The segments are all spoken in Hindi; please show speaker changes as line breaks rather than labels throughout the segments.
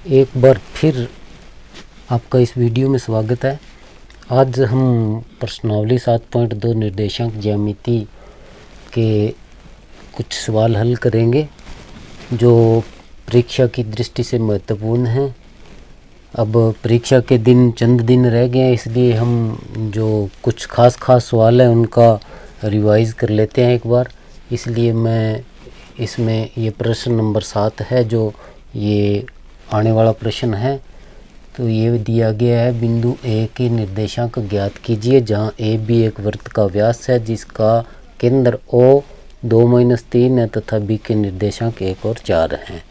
एक बार फिर आपका इस वीडियो में स्वागत है। आज हम प्रश्नावली 7.2 निर्देशांक ज्यामिति के कुछ सवाल हल करेंगे जो परीक्षा की दृष्टि से महत्वपूर्ण हैं। अब परीक्षा के दिन चंद दिन रह गए हैं, इसलिए हम जो कुछ खास सवाल हैं उनका रिवाइज कर लेते हैं एक बार। इसलिए मैं इसमें ये प्रश्न नंबर 7 है जो ये आने वाला प्रश्न है। तो ये दिया गया है, बिंदु ए के निर्देशांक ज्ञात कीजिए जहां ए बी एक वृत्त का व्यास है जिसका केंद्र O 2-3 है तथा बी के निर्देशांक 1 और 4 हैं।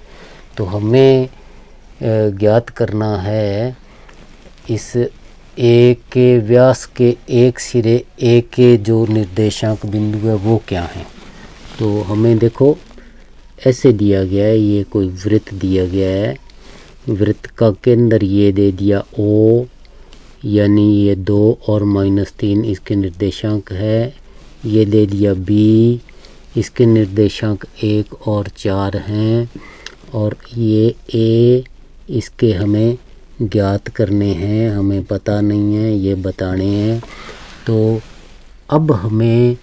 तो हमें ज्ञात करना है इस ए के व्यास के एक सिरे ए के जो निर्देशांक बिंदु है वो क्या है। तो हमें देखो ऐसे दिया गया है, ये कोई वृत्त दिया गया है, वृत्त का केंद्र ये दे दिया O, यानी ये 2 और -3 इसके निर्देशांक है। ये दे दिया B, इसके निर्देशांक 1 और 4 हैं। और ये A, इसके हमें ज्ञात करने हैं, हमें पता नहीं है, ये बताने हैं। तो अब हमें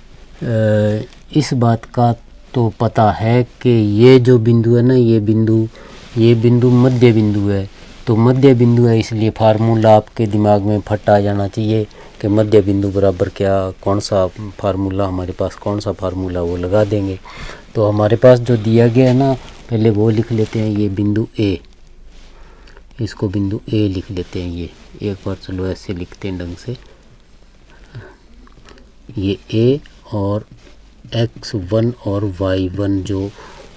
इस बात का तो पता है कि ये जो बिंदु है ना, ये बिंदु मध्य बिंदु है। तो मध्य बिंदु है, इसलिए फार्मूला आपके दिमाग में फट आ जाना चाहिए कि मध्य बिंदु बराबर क्या, कौन सा फार्मूला हमारे पास, कौन सा फार्मूला वो लगा देंगे। तो हमारे पास जो दिया गया है ना, पहले वो लिख लेते हैं, ये बिंदु ए, इसको बिंदु ए लिख लेते हैं। ये एक बार चलो ऐसे लिखते हैं ढंग से, ये ए और x1 और y1 जो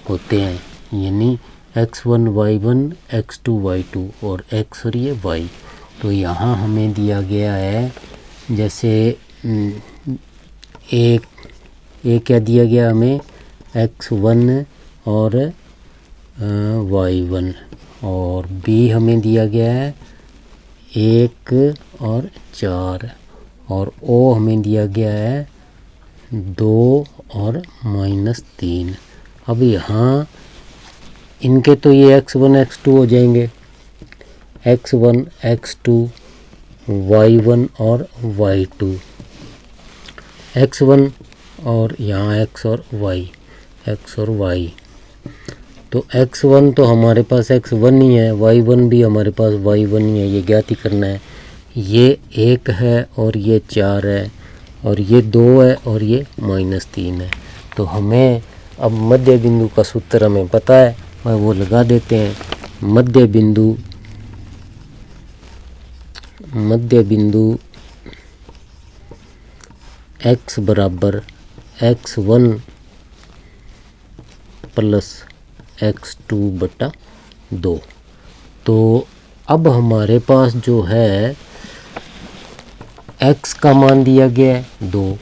होते हैं, यानी x1 y1 x2 y2 और x और ये y। तो यहाँ हमें दिया गया है, जैसे एक क्या दिया गया हमें, x1 और y1, और b हमें दिया गया है 1 और 4, और o हमें दिया गया है 2 और -3। अब यहाँ इनके तो ये x1 x2 हो जाएंगे, x1 x2 y1 और y2, x1 और यहाँ x और y। तो x1 तो हमारे पास x1 ही है, y1 भी हमारे पास y1 ही है, ये ज्ञात ही करना है। ये 1 है और ये 4 है, और ये 2 है और ये -3 है। तो हमें अब मध्य बिंदु का सूत्र हमें पता है, मैं वो लगा देते हैं। मध्य बिंदु x बराबर x1 प्लस x2 बटा 2। तो अब हमारे पास जो है x का मान दिया गया है 2,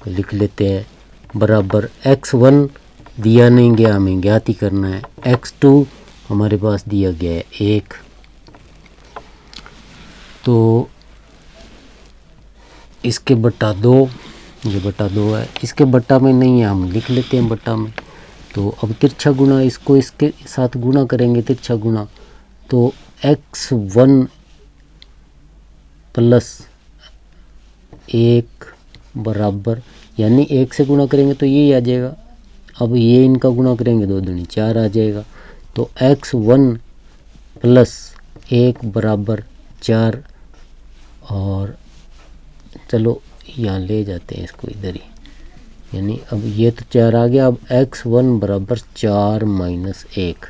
लिख लेते हैं, बराबर x1 दिया नहीं गया, हमें ज्ञात ही करना है। x2 हमारे पास दिया गया है 1। तो इसके बटा 2, ये बटा 2 है, इसके बटा में नहीं है, हम लिख लेते हैं बटा में। तो अब तिरछा गुणा, इसको इसके साथ गुणा करेंगे, तिरछा गुणा। तो x1 प्लस 1 बराबर, यानी 1 से गुणा करेंगे तो ये आ जाएगा। अब ये इनका गुणा करेंगे, 2 दूनी 4 आ जाएगा। तो x1 प्लस 1 बराबर 4, और चलो यहाँ ले जाते हैं इसको इधर ही, यानी अब ये तो 4 आ गया। अब x1 बराबर 4 माइनस 1,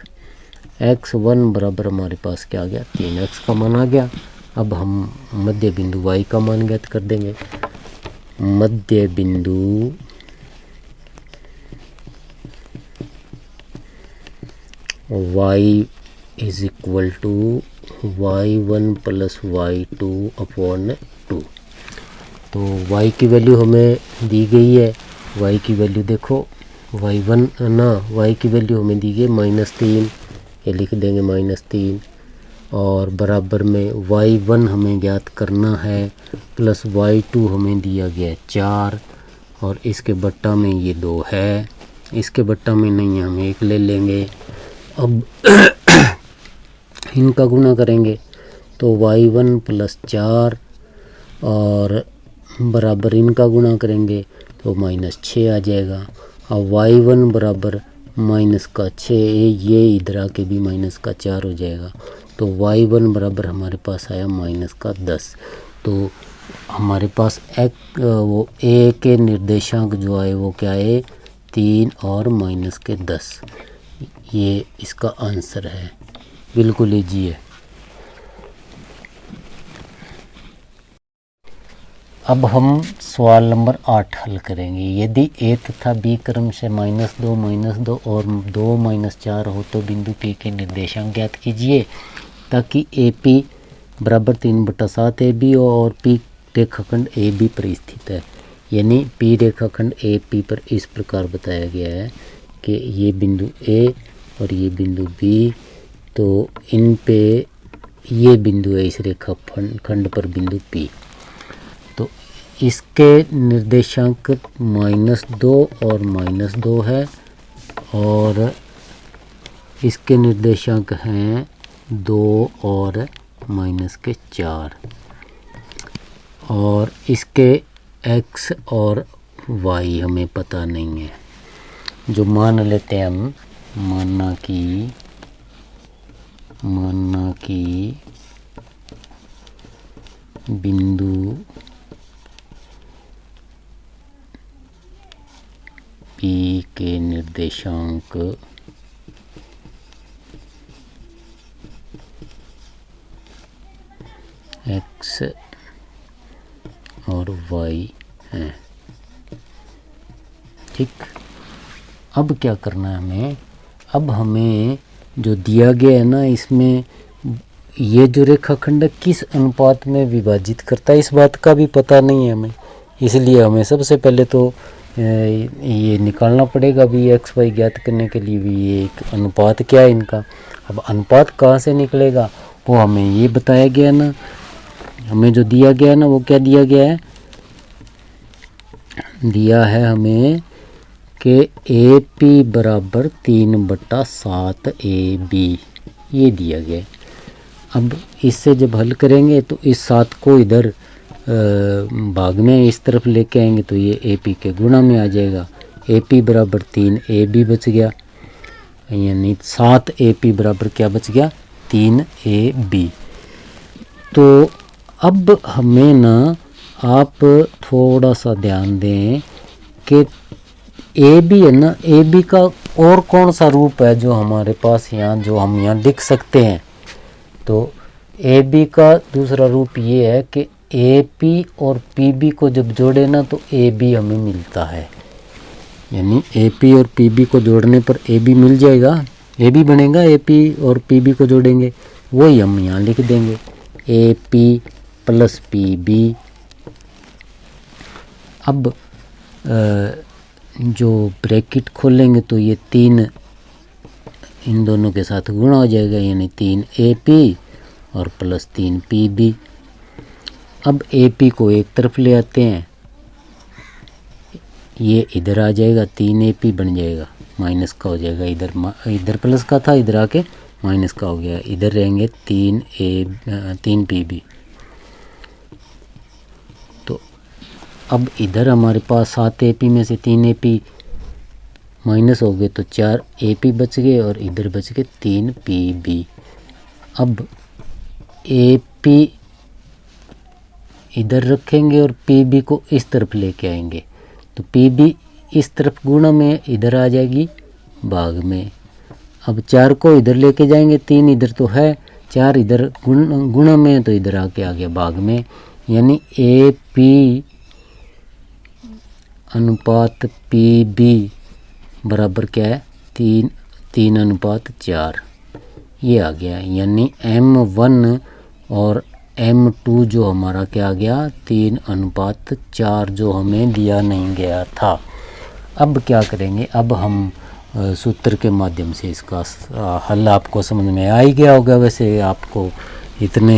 x1 बराबर हमारे पास क्या आ गया, 3x का मान आ गया। अब हम मध्य बिंदु y का मान ज्ञात कर देंगे। मध्य बिंदु y is equal to y1 plus y2 upon 2। तो y की वैल्यू हमें दी गई है, y की वैल्यू देखो, y1 ना, y की वैल्यू हमें दी गई -3, ये लिख देंगे -3, और बराबर में y1 हमें ज्ञात करना है, प्लस y2 हमें दिया गया 4, और इसके बट्टा में ये 2 है, इसके बट्टा में नहीं है, हम 1 ले लेंगे। अब इनका गुना करेंगे तो y1 प्लस 4 और बराबर इनका गुना करेंगे तो -6 आ जाएगा। अब y1 बराबर माइनस का 6, ये इधर आके भी माइनस का 4 हो जाएगा। तो y1 बराबर हमारे पास आया माइनस का 10। तो हमारे पास वो a के निर्देशांक जो आए वो क्या है, 3 और माइनस के 10। ये इसका आंसर है, बिल्कुल ईजी है। अब हम सवाल नंबर 8 हल करेंगे। यदि a तथा b क्रम से -2 और 2 -4 हो तो बिंदु P के निर्देशांक ज्ञात कीजिए। ताकि AP बराबर 3/7 AB हो और P रेखाखंड AB पर स्थित है। यानी P रेखाखंड AP पर इस प्रकार बताया गया है कि ये बिंदु A और ये बिंदु B, तो इन पे ये बिंदु है इस रेखाखंड पर बिंदु P। तो इसके निर्देशांक -2 और -2 है और इसके निर्देशांक हैं 2 और -4 और इसके x और y हमें पता नहीं है। जो मान लेते हैं हम, मानना कि बिंदु P के निर्देशांक x और y हैं। ठीक, अब क्या करना है हमें, अब हमें जो दिया गया है ना, इसमें ये जो रेखाखंड किस अनुपात में विभाजित करता है इस बात का भी पता नहीं है हमें। इसलिए हमें सबसे पहले तो ये निकालना पड़ेगा भी एक्स वाई ज्ञात करने के लिए भी ये एक अनुपात क्या है इनका। अब अनुपात कहाँ से निकलेगा वो हमें ये बताया गया ना, हमें जो दिया गया है ना वो क्या दिया गया है, दिया है हमें कि AP बराबर 3/7 AB, ये दिया गया। अब इससे जब हल करेंगे तो इस 7 को इधर भाग में इस तरफ लेके आएंगे तो ये AP के गुणा में आ जाएगा। AP बराबर 3 AB बच गया, यानी 7 AP बराबर क्या बच गया, 3 AB। तो अब हमें ना आप थोड़ा सा ध्यान दें कि AB है ना, AB का और कौन सा रूप है जो हमारे पास यहाँ, जो हम यहाँ लिख सकते हैं। तो AB का दूसरा रूप ये है कि AP और PB को जब जोड़े ना तो AB हमें मिलता है। यानी AP और PB को जोड़ने पर AB मिल जाएगा, AB बनेगा। AP और PB को जोड़ेंगे, वही हम यहाँ लिख देंगे, AP प्लस PB। अब जो ब्रैकेट खोलेंगे तो ये 3 इन दोनों के साथ गुणा हो जाएगा, यानी 3 AP और प्लस 3 PB। अब AP को एक तरफ ले आते हैं, ये इधर आ जाएगा, 3 AP बन जाएगा, माइनस का हो जाएगा, इधर प्लस का था, इधर आके माइनस का हो गया, इधर रहेंगे 3 PB। तो अब इधर हमारे पास 7 AP में से 3 AP माइनस हो गए तो 4 AP बच गए और इधर बच गए 3 PB। अब AP इधर रखेंगे और PB को इस तरफ लेके आएंगे तो PB इस तरफ गुणा में इधर आ जाएगी भाग में। अब 4 को इधर लेके जाएंगे, 3 इधर तो है, 4 इधर गुणा में तो इधर आके आ गया भाग में। यानी AP अनुपात PB बराबर क्या है, 3:4 ये आ गया। यानी M1 और M2 जो हमारा क्या आ गया, 3:4 जो हमें दिया नहीं गया था। अब क्या करेंगे, अब हम सूत्र के माध्यम से इसका हल आपको समझ में आ ही गया होगा। वैसे आपको इतने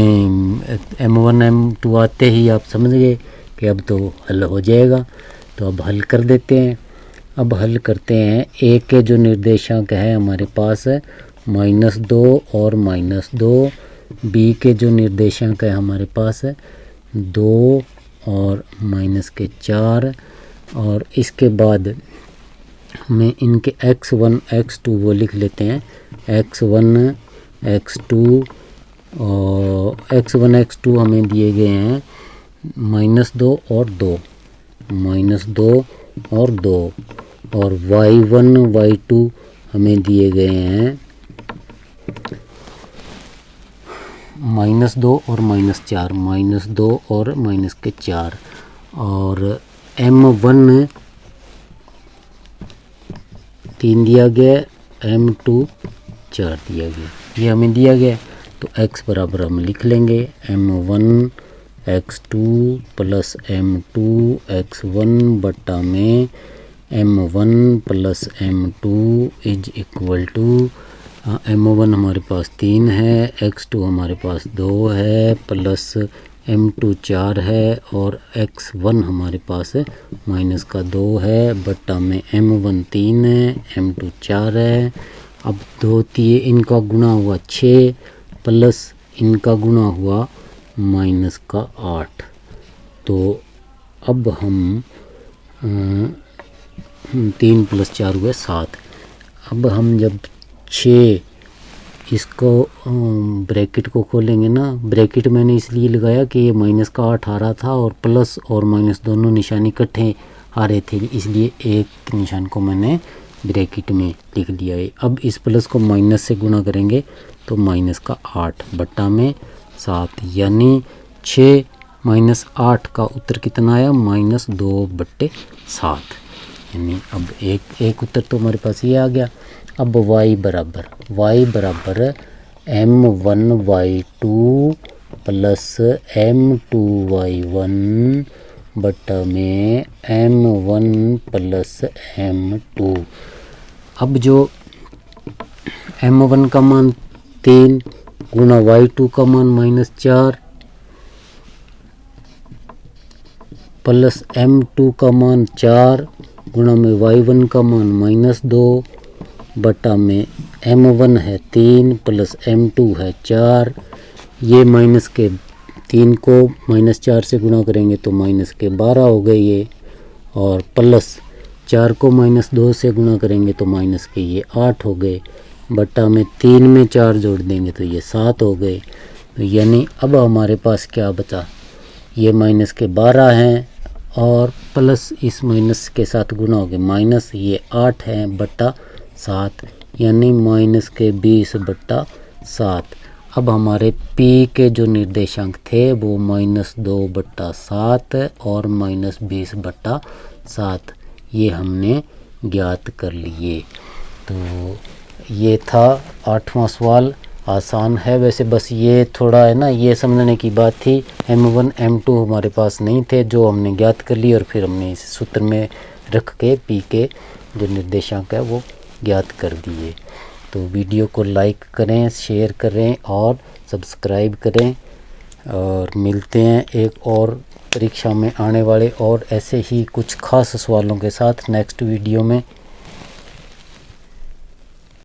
M1 M2 आते ही आप समझ गए कि अब तो हल हो जाएगा। तो अब हल कर देते हैं। अब हल करते हैं, A के जो निर्देशांक है हमारे पास -2 और -2। बी के जो निर्देशांक है हमारे पास है 2 और -4। और इसके बाद हमें इनके x1 x2 वो लिख लेते हैं। x1 x2 और x1 x2 हमें दिए गए हैं -2 और 2, -2 और 2। और y1 y2 हमें दिए गए हैं -2 और -4, -2 और -4। और m1 3 दिया गया, m2 4 दिया गया, ये हमें दिया गया। तो x बराबर हम लिख लेंगे m1 x2 plus m2 x1 बटा में m1 plus m2 is equal to m1 हमारे पास 3 है, x2 हमारे पास 2 है, प्लस m2 4 है और x1 हमारे पास -2 है, बटा में m1 3 है, m2 4 है। अब 2 3 इनका गुणा हुआ 6 प्लस इनका गुणा हुआ -8। तो अब हम 3 + 4 हुए 7। अब हम जब 6 इसको ब्रैकेट को खोलेंगे ना, ब्रैकेट मैंने इसलिए लगाया कि ये -8 आ रहा था और प्लस और माइनस दोनों निशान इकट्ठे आ रहे थे, इसलिए एक निशान को मैंने ब्रैकेट में लिख दिया है। अब इस प्लस को माइनस से गुणा करेंगे तो -8 बटा में 7, यानी 6 - 8 का उत्तर कितना आया -2/7। यानी अब एक उत्तर तो हमारे पास ये आ गया। अब y बराबर m1 y2 plus m2 y1 बटा में m1 प्लस m2। अब जो m1 का मान 3 गुणा y2 का मान -4 प्लस m2 का मान 4 गुणा में y1 का मान -2 बटा में m1 है 3 प्लस m2 है 4। ये माइनस के 3 को -4 से गुणा करेंगे तो -12 हो गए ये, और प्लस 4 को -2 से गुणा करेंगे तो ये 8 हो गए, बटा में 3 में 4 जोड़ देंगे तो ये 7 हो गए। तो यानी अब हमारे पास क्या बचा, ये -12 हैं और प्लस इस माइनस के साथ गुणा हो गए माइनस ये 8 है बटा 7, यानी -20/7। अब हमारे P के जो निर्देशांक थे वो -2/7 और -20/7 ये हमने ज्ञात कर लिए। तो ये था 8वां सवाल। आसान है वैसे, बस ये थोड़ा है ना, ये समझने की बात थी। m1 m2 हमारे पास नहीं थे जो हमने ज्ञात कर लिए और फिर हमने इस सूत्र में रख के P के जो निर्देशांक है वो ज्ञात कर दिए। तो वीडियो को लाइक करें, शेयर करें और सब्सक्राइब करें, और मिलते हैं एक और परीक्षा में आने वाले और ऐसे ही कुछ खास सवालों के साथ नेक्स्ट वीडियो में।